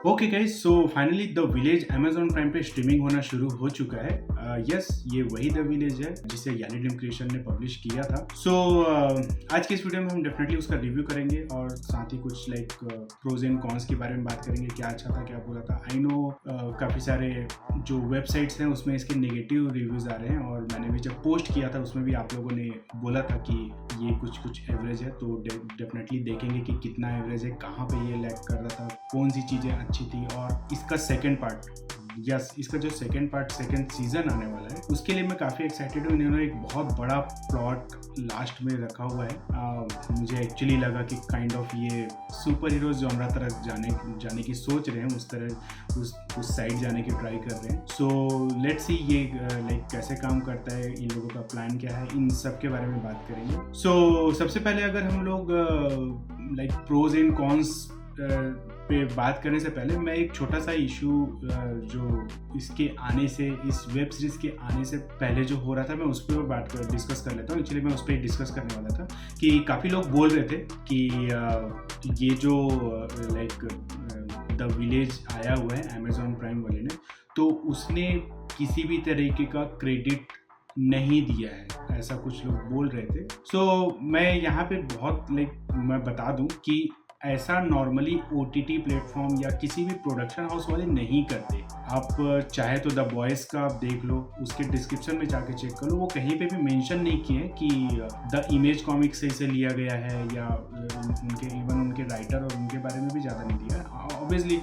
Okay guys, so finally the village Amazon prime पे streaming होना शुरू हो चुका है। यस, ये वही द विलेज है जिसे यानी ड्रीम क्रिएशन ने पब्लिश किया था। सो आज के इस वीडियो में हम डेफिनेटली उसका रिव्यू करेंगे और साथ ही कुछ लाइक प्रोज एंड कॉन्स के बारे में बात करेंगे, क्या अच्छा था क्या बुरा था। आई नो काफ़ी सारे जो वेबसाइट्स हैं उसमें इसके नेगेटिव रिव्यूज़ आ रहे हैं और मैंने भी जब पोस्ट किया था उसमें भी आप लोगों ने बोला था कि ये कुछ एवरेज है, तो डेफिनेटली देखेंगे कि कितना एवरेज है, कहाँ पे ये लैग कर रहा था, कौन सी चीज़ें अच्छी थी। और इसका सेकंड पार्ट, इसका जो सेकंड पार्ट, सेकंड सीजन आने वाला है, उसके लिए मैं काफ़ी एक्साइटेड हूँ। इन्होंने एक बहुत बड़ा प्लॉट लास्ट में रखा हुआ है। मुझे एक्चुअली लगा कि काइंड ऑफ ये सुपर हीरोज जॉनरा तरफ जाने की सोच रहे हैं, उस तरह उस साइड जाने की ट्राई कर रहे हैं। सो लेट्स सी ये लाइक कैसे काम करता है, इन लोगों का प्लान क्या है, इन सब के बारे में बात करेंगे। सो सबसे पहले अगर हम लोग लाइक प्रोज एंड कॉन्स पे बात करने से पहले मैं एक छोटा सा इशू जो इसके आने से, इस वेब सीरीज के आने से पहले जो हो रहा था, मैं उस पर डिस्कस कर लेता हूँ। एक्चुअली मैं उस पर डिस्कस करने वाला था कि काफ़ी लोग बोल रहे थे कि ये जो लाइक द विलेज आया हुआ है अमेजॉन प्राइम वाले ने, तो उसने किसी भी तरीके का क्रेडिट नहीं दिया है, ऐसा कुछ लोग बोल रहे थे। सो मैं यहाँ पे बहुत मैं बता दूँ कि ऐसा नॉर्मली OTT प्लेटफॉर्म या किसी भी प्रोडक्शन हाउस वाले नहीं करते। आप चाहे तो द बॉयज़ का आप देख लो, उसके डिस्क्रिप्शन में जाके चेक कर लो, वो कहीं पे भी मेंशन नहीं किए कि द इमेज कॉमिक से इसे लिया गया है, या उनके राइटर और उनके बारे में भी ज़्यादा नहीं दिया है। ऑब्वियसली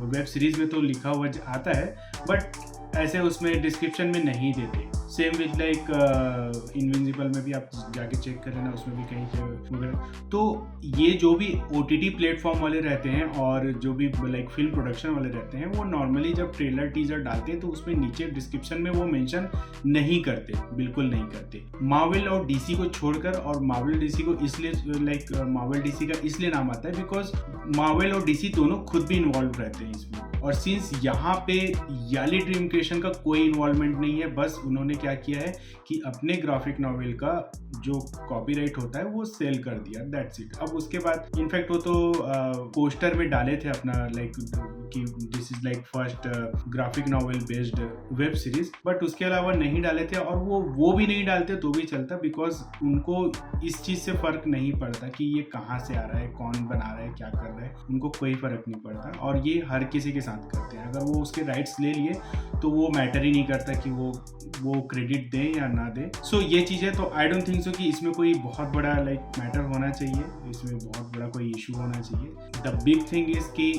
वेब सीरीज़ में तो लिखा हुआ आता है, बट ऐसे उसमें डिस्क्रिप्शन में नहीं देते। सेम विद लाइक इनविजिबल में भी आप जाके चेक कर लेना, उसमें भी कहीं पे वगैरह। तो ये जो भी OTT प्लेटफॉर्म वाले रहते हैं और जो भी लाइक फिल्म प्रोडक्शन वाले रहते हैं, वो नॉर्मली जब ट्रेलर टीजर डालते हैं तो उसमें नीचे डिस्क्रिप्शन में वो मेंशन नहीं करते, बिल्कुल नहीं करते। मार्वल और DC को छोड़कर, और मार्वल DC को इसलिए लाइक मार्वल DC का इसलिए नाम आता है बिकॉज मार्वल और DC दोनों खुद भी इन्वॉल्व रहते हैं इसमें। और सिंस यहाँ पे याली ड्रीम क्रिएशन का कोई इन्वॉल्वमेंट नहीं है, बस उन्होंने क्या किया है कि अपने ग्राफिक नॉवेल का जो कॉपीराइट होता है वो सेल कर दिया, दैट्स इट। अब उसके बाद इनफैक्ट वो तो पोस्टर में डाले थे अपना लाइक कि this is like first graphic novel based web series, but उसके अलावा नहीं डाले थे। और वो भी नहीं डालते तो भी चलता, बिकॉज उनको इस चीज़ से फर्क नहीं पड़ता कि ये कहाँ से आ रहा है, कौन बना रहा है, क्या कर रहा है, उनको कोई फर्क नहीं पड़ता। और ये हर किसी के साथ करते हैं। अगर वो उसके राइट्स ले लिए तो वो मैटर ही नहीं करता कि वो क्रेडिट दें या ना दें। सो ये चीज़ें तो आई डोंट थिंक सो कि इसमें कोई बहुत बड़ा लाइक मैटर होना चाहिए, इसमें बहुत बड़ा कोई इशू होना चाहिए। द बिग थिंग इज कि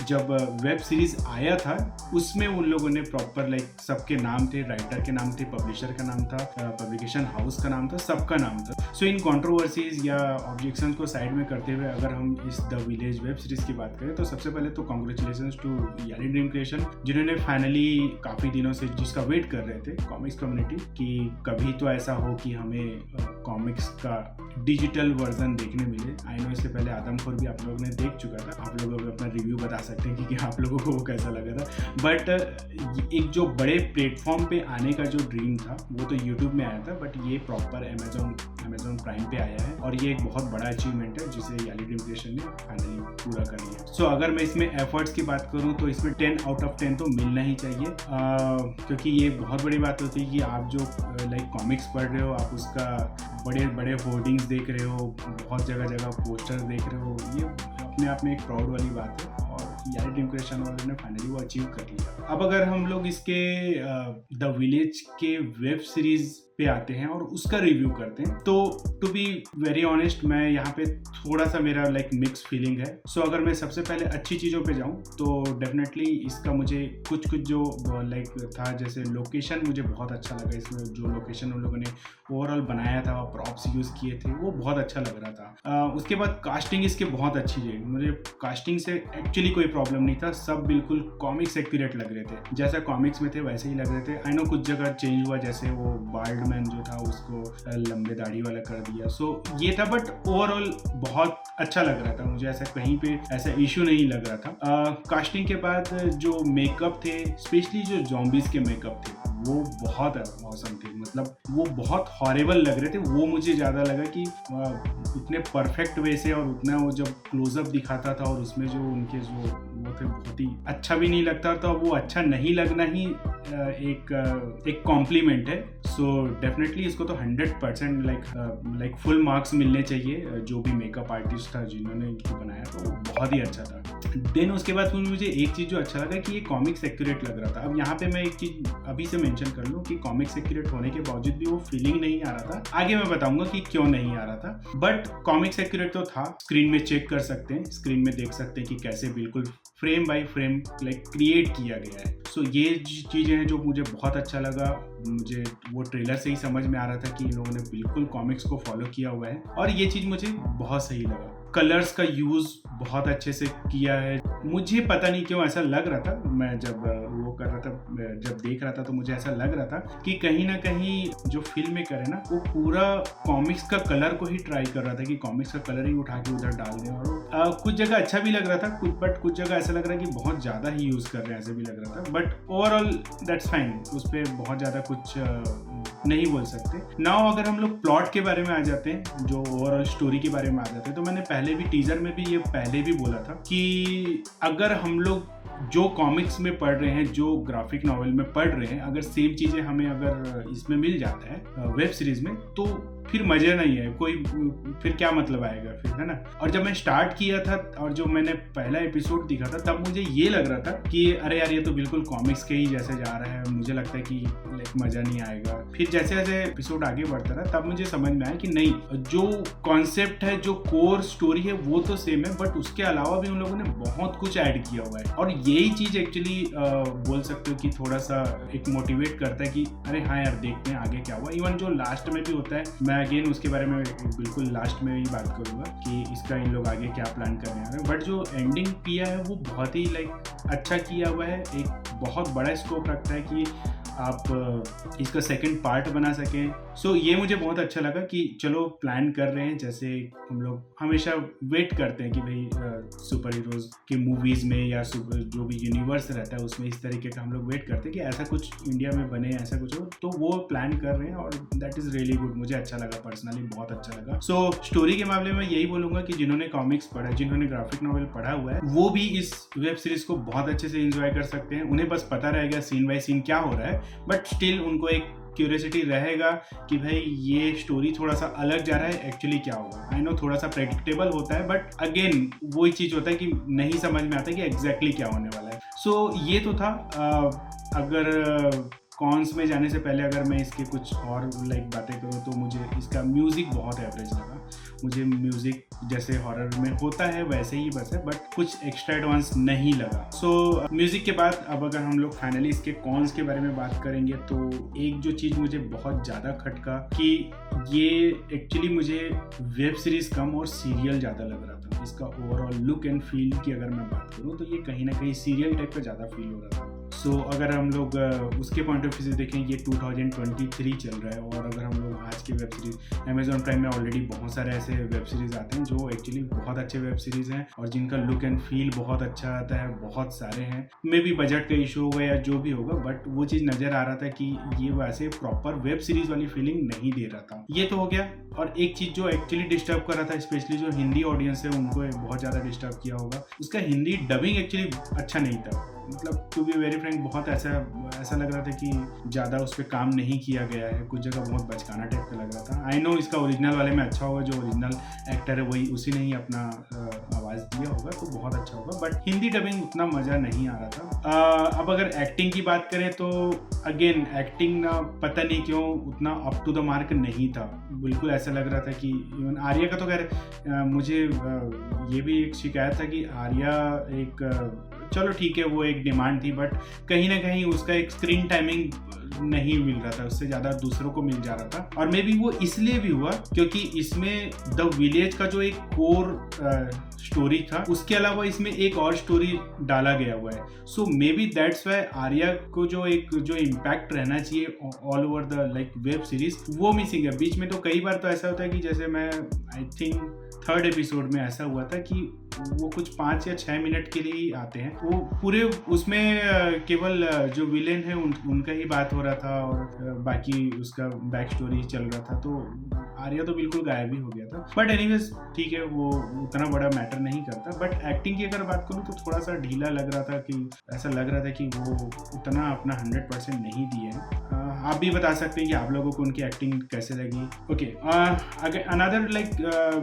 जब वेब सीरीज आया था उसमें उन लोगों ने प्रॉपर लाइक सबके नाम थे, राइटर के नाम थे, पब्लिशर का नाम था, पब्लिकेशन हाउस का नाम था, सबका नाम था। सो इन कंट्रोवर्सीज या ऑब्जेक्शंस को साइड में करते हुए अगर हम इस द विलेज वेब सीरीज की बात करें तो सबसे पहले तो कॉन्ग्रेचुलेशंस टू यानी ड्रीम क्रिएशन, जिन्होंने फाइनली काफ़ी दिनों से जिसका वेट कर रहे थे कॉमिक्स कम्युनिटी कि कभी तो ऐसा हो कि हमें कॉमिक्स का डिजिटल वर्जन देखने मिले। आई नो इससे पहले आदमखोर भी आप लोगों ने देख चुका था, आप लोग अपना रिव्यू बता सकते हैं कि आप लोगों को वो कैसा लगा था। बट एक जो बड़े प्लेटफॉर्म पे आने का जो ड्रीम था वो तो यूट्यूब में आया था, बट ये प्रॉपर अमेजॉन प्राइम पे आया है और ये एक बहुत बड़ा अचीवमेंट है जिसे याली ड्रीम क्रिएशन ने फाइनली पूरा कर लिया। सो अगर मैं इसमें एफर्ट्स की बात करूँ तो इसमें 10 आउट ऑफ 10 तो मिलना ही चाहिए, क्योंकि ये बहुत बड़ी बात होती है कि आप जो लाइक कॉमिक्स पढ़ रहे हो, आप उसका बड़े बड़े होर्डिंग्स देख रहे हो, बहुत जगह जगह पोस्टर देख रहे हो, ये अपने आप में एक प्राउड वाली बात है और यानी ड्रीम क्रिएशन वालों ने फाइनली वो अचीव कर लिया। अब अगर हम लोग इसके द विलेज के वेब सीरीज पे आते हैं और उसका रिव्यू करते हैं, तो टू बी वेरी ऑनेस्ट मैं यहाँ पे थोड़ा सा मेरा लाइक मिक्स फीलिंग है। सो अगर मैं सबसे पहले अच्छी चीज़ों पे जाऊँ तो डेफिनेटली इसका मुझे कुछ जो लाइक था, जैसे लोकेशन मुझे बहुत अच्छा लगा। इसमें जो लोकेशन उन लोगों ने ओवरऑल बनाया था, प्रॉप्स यूज़ किए थे, वो बहुत अच्छा लग रहा था। उसके बाद कास्टिंग इसकी बहुत अच्छी है, मुझे कास्टिंग से एक्चुअली कोई प्रॉब्लम नहीं था, सब बिल्कुल कॉमिक्स एक्यूरेट लग रहे थे, जैसा कॉमिक्स में थे वैसे ही लग रहे थे। आई नो कुछ जगह चेंज हुआ, जैसे वो बार्ड मैन जो था उसको लंबे दाढ़ी वाला कर दिया, सो ये था, बट ओवरऑल बहुत अच्छा लग रहा था, मुझे ऐसा कहीं पे ऐसा इशू नहीं लग रहा था। कास्टिंग के बाद जो मेकअप थे, स्पेशली जो जॉम्बीज के मेकअप थे, वो बहुत औसम थे, मतलब वो बहुत हॉरेबल लग रहे थे। वो मुझे ज़्यादा लगा कि इतने परफेक्ट वे से और उतना वो जब क्लोजअप दिखाता था और उसमें जो उनके जो वो थे बहुत ही अच्छा भी नहीं लगता था। वो अच्छा नहीं लगना ही एक कॉम्प्लीमेंट है। सो डेफिनेटली इसको तो 100% लाइक फुल मार्क्स मिलने चाहिए। जो भी मेकअप आर्टिस्ट था जिन्होंने इनको बनाया तो वो बहुत ही अच्छा था। देन उसके बाद मुझे एक चीज़ जो अच्छा लगा कि ये कॉमिक्स एक्यूरेट लग रहा था। अब यहाँ पे मैं एक चीज़ अभी से मेंशन कर लूँ कि कॉमिक्स एक्यूरेट होने के बावजूद भी वो फीलिंग नहीं आ रहा था। आगे मैं बताऊंगा कि क्यों नहीं आ रहा था, बट कॉमिक्स एक्यूरेट तो था। स्क्रीन में चेक कर सकते हैं, स्क्रीन में देख सकते हैं कि कैसे बिल्कुल frame by frame like create किया गया है। सो ये चीज़ें हैं जो मुझे बहुत अच्छा लगा। मुझे वो ट्रेलर से ही समझ में आ रहा था कि इन लोगों ने बिल्कुल कॉमिक्स को फॉलो किया हुआ है और ये चीज़ मुझे बहुत सही लगा। कलर्स का यूज़ बहुत अच्छे से किया है। मुझे पता नहीं क्यों ऐसा लग रहा था, मैं जब वो कर रहा था, जब देख रहा था तो मुझे ऐसा लग रहा था कि कहीं ना कहीं जो फिल्म मेकर है ना वो पूरा कॉमिक्स का कलर को ही ट्राई कर रहा था कि कॉमिक्स का कलर ही उठा के उधर डाल दें। और कुछ जगह अच्छा भी लग रहा था, कुछ जगह ऐसा लग रहा है कि बहुत ज़्यादा ही यूज़ कर रहे हैं, ऐसे भी लग रहा था। बट ओवरऑल दैट्स फाइन, उस पर बहुत ज़्यादा कुछ नहीं बोल सकते। नाउ अगर हम लोग प्लॉट के बारे में आ जाते हैं, जो ओवरऑल स्टोरी के बारे में आ जाते हैं, तो मैंने पहले भी टीजर में भी ये पहले भी बोला था कि अगर हम लोग जो कॉमिक्स में पढ़ रहे हैं, जो ग्राफिक नॉवेल में पढ़ रहे हैं, अगर सेम चीज़ें हमें अगर इसमें मिल जाता है वेब सीरीज में, तो फिर मज़ा नहीं है कोई, फिर क्या मतलब आएगा फिर, है ना। और जब मैं स्टार्ट किया था और जो मैंने पहला एपिसोड देखा था तब मुझे ये लग रहा था कि अरे यार ये तो बिल्कुल कॉमिक्स के ही जैसे जा रहा है, मुझे लगता है कि लाइक मज़ा नहीं आएगा। फिर जैसे जैसे एपिसोड आगे बढ़ता रहा तब मुझे समझ में आया कि नहीं, जो कॉन्सेप्ट है, जो कोर स्टोरी है वो तो सेम है, बट उसके अलावा भी उन लोगों ने बहुत कुछ ऐड किया हुआ है। और यही चीज़ एक्चुअली बोल सकते हो कि थोड़ा सा एक मोटिवेट करता है कि अरे हाँ यार देखते हैं आगे क्या हुआ। इवन जो लास्ट में भी होता है, मैं अगेन उसके बारे में बिल्कुल लास्ट में ही बात करूंगा कि इसका इन लोग आगे क्या प्लान कर रहे हैं। बट जो एंडिंग किया है वो बहुत ही लाइक अच्छा किया हुआ है। एक बहुत बड़ा स्कोप रखता है कि आप इसका सेकंड पार्ट बना सकें। सो ये मुझे बहुत अच्छा लगा कि चलो प्लान कर रहे हैं। जैसे हम लोग हमेशा वेट करते हैं कि भाई सुपर हीरोज की मूवीज़ में या जो भी यूनिवर्स रहता है उसमें इस तरीके का हम लोग वेट करते हैं कि ऐसा कुछ इंडिया में बने, ऐसा कुछ हो, तो वो प्लान कर रहे हैं और दैट इज़ रियली गुड। मुझे अच्छा लगा, पर्सनली बहुत अच्छा लगा। सो स्टोरी के मामले में यही बोलूँगा कि जिन्होंने कॉमिक्स पढ़ा है, जिन्होंने ग्राफिक नॉवल पढ़ा हुआ है, वो भी इस वेब सीरीज को बहुत अच्छे से एंजॉय कर सकते हैं। उन्हें बस पता रहेगा सीन बाय सीन क्या हो रहा है, बट स्टिल उनको एक क्यूरियोसिटी रहेगा कि भाई ये स्टोरी थोड़ा सा अलग जा रहा है, एक्चुअली क्या होगा। आई नो थोड़ा सा प्रेडिक्टेबल होता है, बट अगेन वही चीज़ होता है कि नहीं समझ में आता कि एग्जैक्टली क्या होने वाला है। सो ये तो था। अगर कॉन्स में जाने से पहले अगर मैं इसके कुछ और लाइक बातें करूँ तो मुझे इसका म्यूज़िक बहुत एवरेज लगा। मुझे म्यूज़िक जैसे हॉरर में होता है वैसे ही बस है, बट कुछ एक्स्ट्रा एडवांस नहीं लगा। सो म्यूज़िक के बाद अब अगर हम लोग फाइनली इसके कॉन्स के बारे में बात करेंगे तो एक जो चीज़ मुझे बहुत ज़्यादा खटका कि ये एक्चुअली मुझे वेब सीरीज़ कम और सीरियल ज़्यादा लग रहा था। इसका ओवरऑल लुक एंड फील की अगर मैं बात करूँ तो ये कहीं ना कहीं सीरियल टाइप का ज़्यादा फील हो रहा था। सो अगर हम लोग उसके पॉइंट ऑफ व्यू से देखें, ये 2023 चल रहा है और अगर हम लोग आज की वेब सीरीज अमेजॉन प्राइम में ऑलरेडी बहुत सारे ऐसे वेब सीरीज आते हैं जो एक्चुअली बहुत अच्छे वेब सीरीज हैं और जिनका लुक एंड फील बहुत अच्छा आता है, बहुत सारे हैं। मे बी बजट का इशू होगा या जो भी होगा, बट वो चीज़ नज़र आ रहा था कि ये वैसे प्रॉपर वेब सीरीज वाली फीलिंग नहीं दे रहा था। ये तो हो गया। और एक चीज़ जो एक्चुअली डिस्टर्ब कर रहा था, स्पेशली जो हिंदी ऑडियंस है उनको बहुत ज़्यादा डिस्टर्ब किया होगा, उसका हिंदी डबिंग एक्चुअली अच्छा नहीं था। मतलब टू बी वेरी फ्रैंक बहुत ऐसा लग रहा था कि ज़्यादा उस पर काम नहीं किया गया है। कुछ जगह बहुत बचकाना टाइप का लग रहा था। आई नो इसका ओरिजिनल वाले में अच्छा होगा, जो ओरिजिनल एक्टर है वही उसी ने ही अपना आवाज़ दिया होगा तो बहुत अच्छा होगा, बट हिंदी डबिंग उतना मज़ा नहीं आ रहा था। अब अगर एक्टिंग की बात करें तो अगेन एक्टिंग ना पता नहीं क्यों उतना अप टू द मार्क नहीं था। बिल्कुल ऐसा लग रहा था कि इवन आर्या का तो खैर मुझे ये भी एक शिकायत था कि आर्या एक चलो ठीक है वो एक डिमांड थी, बट कहीं ना कहीं उसका एक स्क्रीन टाइमिंग नहीं मिल रहा था, उससे ज़्यादा दूसरों को मिल जा रहा था। और मे बी वो इसलिए भी हुआ क्योंकि इसमें द विलेज का जो एक कोर स्टोरी था उसके अलावा इसमें एक और स्टोरी डाला गया हुआ है। So may be that's why Aarya को जो इम्पैक्ट रहना चाहिए all over the like web series वो मिसिंग है। बीच में तो कई बार तो ऐसा होता है कि जैसे मैं आई थिंक 3rd एपिसोड में ऐसा हुआ था कि वो कुछ 5 या 6 मिनट के लिए ही आते हैं। वो पूरे उसमें केवल जो विलेन है उनका ही बात हो रहा था और बाकी उसका बैक स्टोरी चल रहा था, तो आर्या तो बिल्कुल गायब ही हो गया था। बट एनीवेज ठीक है, वो उतना बड़ा मैटर नहीं करता। बट एक्टिंग की अगर बात करूँ तो थोड़ा सा ढीला लग रहा था, कि ऐसा लग रहा था कि वो उतना अपना 100% नहीं दिए हैं। आप भी बता सकते हैं कि आप लोगों को उनकी एक्टिंग कैसे लगी। ओके, अगर अनदर लाइक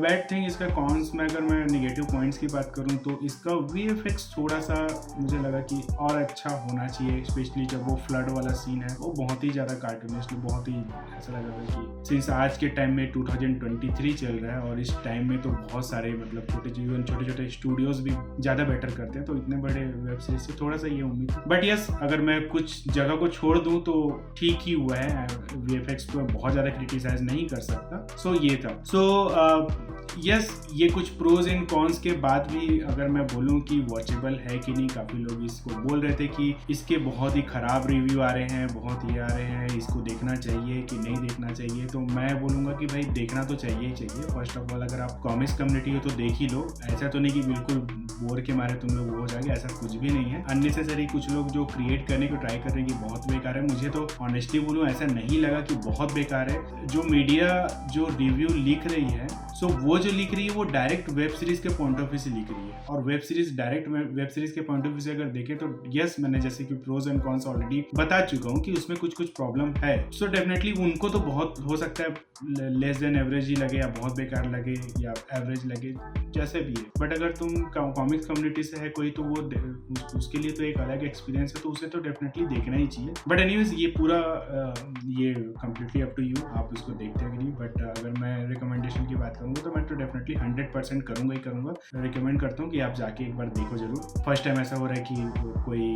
बैड थिंग, इसका कॉन्स में अगर मैं नेगेटिव पॉइंट्स की बात करूं तो इसका VFX थोड़ा सा मुझे लगा कि और अच्छा होना चाहिए, स्पेशली जब वो फ्लड वाला सीन है वो बहुत ही ज़्यादा कार्टूनिस्ट, बहुत ही ऐसा लगा था कि सिंस आज के टाइम में 2023 चल रहा है और इस टाइम में तो बहुत सारे मतलब छोटे छोटे स्टूडियोज भी ज़्यादा बेटर करते हैं, तो इतने बड़े वेब सीरीज से थोड़ा सा ये उम्मीद। बट यस, अगर मैं कुछ जगह को छोड़ दूँ तो ठीक ही हुआ है। VFX को बहुत ज़्यादा क्रिटिसाइज नहीं कर सकता। सो ये था। यस, ये कुछ प्रोज एंड कॉन्स के बाद भी अगर मैं बोलूँ कि वॉचेबल है कि नहीं, काफ़ी लोग इसको बोल रहे थे कि इसके बहुत ही ख़राब रिव्यू आ रहे हैं, बहुत ही आ रहे हैं, इसको देखना चाहिए कि नहीं देखना चाहिए। तो मैं बोलूँगा कि भाई देखना तो चाहिए ही चाहिए। फर्स्ट ऑफ ऑल, अगर आप कॉमिक्स कम्युनिटी हो तो देख ही लो। ऐसा तो नहीं कि बिल्कुल बोर के मारे तुम लोग हो जाएंगे, ऐसा कुछ भी नहीं है। अननेसेसरी कुछ लोग जो क्रिएट करने को ट्राई कर रहे हैं कि बहुत बेकार है, मुझे तो ऑनेस्टली बोलूँ ऐसा नहीं लगा कि बहुत बेकार है। जो मीडिया जो रिव्यू लिख रही है, सो वो जो लिख रही है वो डायरेक्ट वेब सीरीज के पॉइंट ऑफ व्यू से लिख रही है, और web series direct web series के पॉइंट ऑफ व्यू से अगर देखें तो यस, मैंने जैसे कि प्रोज एंड कॉन्स ऑलरेडी बता चुका हूँ कि उसमें कुछ प्रॉब्लम है। सो डेफिनेटली उनको तो बहुत हो सकता है लेस देन एवरेज ही लगे, या बहुत बेकार लगे, या एवरेज लगे, जैसे भी है। बट अगर तुम कॉमिक्स कम्युनिटी से है कोई, तो वो उसके लिए तो एक अलग एक्सपीरियंस है, तो उसे तो डेफिनेटली देखना ही चाहिए। बट एनीवेज, ये पूरा ये कम्प्लीटली अप टू यू, आप उसको देखते हैं कि नहीं। बट अगर मैं रिकमेंडेशन की बात करूँगा तो मैं तो डेफिनेटली 100% करूँगा ही करूँगा। रिकमेंड करता हूँ कि आप जाके एक बार देखो जरूर। फर्स्ट टाइम ऐसा हो रहा है कि कोई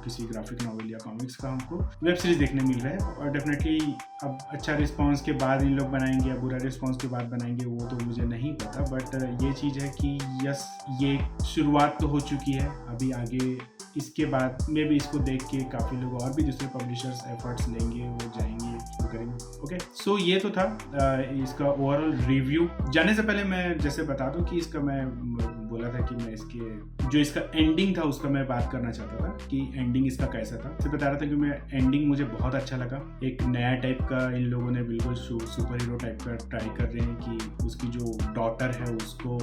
किसी ग्राफिक नॉवल या कॉमिक्स का हमको वेब सीरीज देखने मिल रहा है, और डेफिनेटली अब अच्छा रिस्पांस के बाद इन लोग बनाएंगे या बुरा रिस्पांस के बाद बनाएंगे वो तो मुझे नहीं पता। बट ये चीज़ है कि यस, ये शुरुआत तो हो चुकी है, अभी आगे इसके बाद में भी इसको देख के काफ़ी लोग और भी दूसरे पब्लिशर्स एफर्ट्स लेंगे, वो जाएंगे, वो करेंगे। ओके, सो ये तो था इसका ओवरऑल रिव्यू। जाने से पहले मैं जैसे बता दूं कि इसका मैं बोला था कि मैं इसका एंडिंग था उसका मैं बात करना चाहता था कि एंडिंग इसका कैसा था। तो बता रहा था कि मैं एंडिंग मुझे बहुत अच्छा लगा। एक नया टाइप का इन लोगों ने बिल्कुल सुपर हीरो टाइप का ट्राई कर रहे हैं कि उसकी जो डॉटर है उसको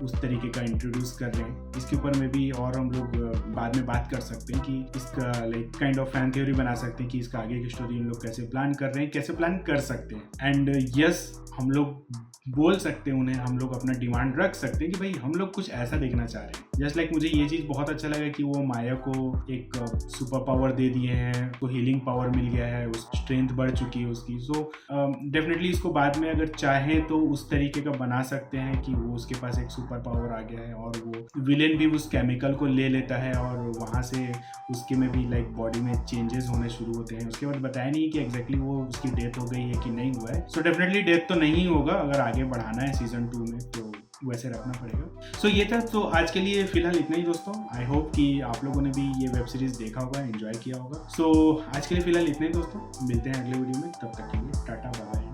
उस तरीके का इंट्रोड्यूस कर रहे हैं। इसके ऊपर में भी और हम लोग बाद में बात कर सकते हैं कि इसका like kind of fan theory बना सकते हैं कि इसका आगे की स्टोरी इन लोग कैसे प्लान कर रहे हैं, कैसे प्लान कर सकते हैं। एंड यस, हम लोग बोल सकते हैं उन्हें, हम लोग अपना डिमांड रख सकते हैं कि भाई हम लोग कुछ ऐसा देखना चाह रहे हैं। जस्ट लाइक मुझे ये चीज़ बहुत अच्छा लगा कि वो माया को एक सुपर पावर दे दिए हैं, तो हीलिंग पावर मिल गया है, उस स्ट्रेंथ बढ़ चुकी है उसकी। सो डेफिनेटली इसको बाद में अगर चाहें तो उस तरीके का बना सकते हैं कि वो उसके पास एक सुपर पावर आ गया है और वो विलेन भी उस केमिकल को ले लेता है और वहाँ से उसके में भी लाइक बॉडी में चेंजेस होने शुरू होते हैं। उसके बाद बताया नहीं कि एग्जैक्टली वो उसकी डेथ हो गई है कि नहीं हुआ है। सो डेफिनेटली डेथ तो नहीं होगा, अगर आगे बढ़ाना है सीजन 2 में तो वैसे रखना पड़ेगा। सो ये था। तो आज के लिए फिलहाल इतना ही दोस्तों। आई होप कि आप लोगों ने भी ये वेब सीरीज देखा होगा, एंजॉय किया होगा। सो आज के लिए फिलहाल इतना ही दोस्तों, मिलते हैं अगले वीडियो में, तब तक के लिए टाटा बाय।